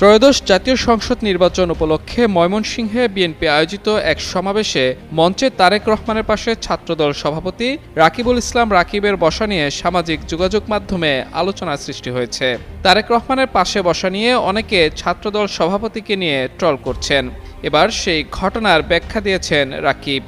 ত্রয়োদশ জাতীয় সংসদ নির্বাচন উপলক্ষে ময়মনসিংহে বিএনপি আয়োজিত এক সমাবেশে মঞ্চে তারেক রহমানের পাশে ছাত্রদল সভাপতি রাকিবুল ইসলাম রাকিবের বসা নিয়ে সামাজিক যোগাযোগ মাধ্যমে আলোচনার সৃষ্টি হয়েছে। তারেক রহমানের পাশে বসা নিয়ে অনেকে ছাত্রদল সভাপতিকে নিয়ে ট্রল করছেন। এবার সেই ঘটনার ব্যাখ্যা দিয়েছেন রাকিব।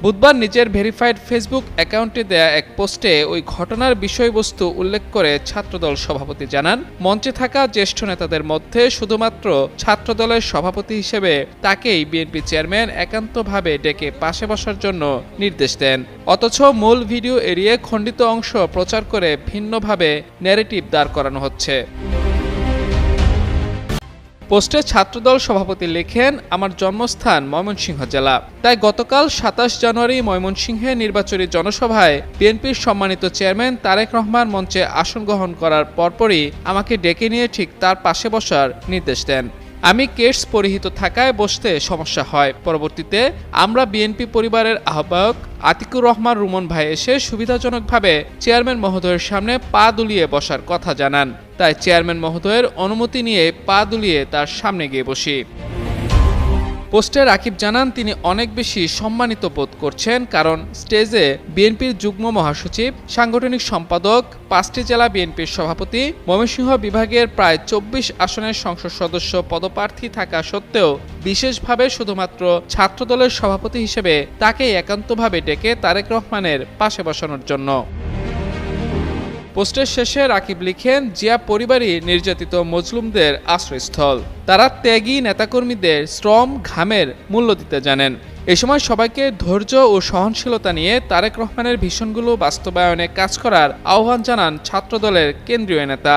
বুধবার নিজের ভেরিফাইড ফেসবুক অ্যাকাউন্টে দেয়া এক পোস্টে ওই ঘটনার বিষয়বস্তু উল্লেখ করে ছাত্রদল সভাপতি জানান, মঞ্চে থাকা জ্যেষ্ঠ নেতাদের মধ্যে শুধুমাত্র ছাত্রদলের সভাপতি হিসেবে তাকেই বিএনপি চেয়ারম্যান একান্তভাবে ডেকে পাশে বসার জন্য নির্দেশ দেন। অথচ মূল ভিডিও এড়িয়ে খণ্ডিত অংশ প্রচার করে ভিন্নভাবে ন্যারেটিভ দাঁড় করানো হচ্ছে। পোস্টে ছাত্রদল সভাপতি লেখেন, আমার জন্মস্থান ময়মনসিংহ জেলা, তাই গতকাল ২৭ জানুয়ারি ময়মনসিংহে নির্বাচনী জনসভায় বিএনপির সম্মানিত চেয়ারম্যান তারেক রহমান মঞ্চে আসন গ্রহণ করার পরপরই আমাকে ডেকে নিয়ে ঠিক তার পাশে বসার নির্দেশ দেন। আমি কেটস পরিহিত থাকায় বসতে সমস্যা হয়। পরবর্তীতে আমরা বিএনপি পরিবারের আহ্বায়ক আতিকুর রহমান রুমন ভাই এসে সুবিধাজনকভাবে চেয়ারম্যান মহোদয়ের সামনে পা দুলিয়ে বসার কথা জানান। তাই চেয়ারম্যান মহোদয়ের অনুমতি নিয়ে পা দুলিয়ে তার সামনে গিয়ে বসি। পোস্টে রাকিব জানান, তিনি অনেক বেশি সম্মানিত বোধ করছেন, কারণ স্টেজে বিএনপির যুগ্ম মহাসচিব, সাংগঠনিক সম্পাদক, ৫টি জেলা বিএনপির সভাপতি, ময়মনসিংহ বিভাগের প্রায় ২৪ আসনের সংসদ সদস্য পদপ্রার্থী থাকা সত্ত্বেও বিশেষভাবে শুধুমাত্র ছাত্রদলের সভাপতি হিসেবে তাকে একান্তভাবে ডেকে তারেক রহমানের পাশে বসানোর জন্য। পোস্টের শেষে রাকিব লিখেন, জিয়া পরিবারই নির্যাতিত মজলুমদের আশ্রয়স্থল। তারা ত্যাগী নেতাকর্মীদের শ্রম ঘামের মূল্য দিতে জানেন। এ সময় সবাইকে ধৈর্য ও সহনশীলতা নিয়ে তারেক রহমানের ভীষণগুলো বাস্তবায়নে কাজ করার আহ্বান জানান ছাত্রদলের কেন্দ্রীয় নেতা।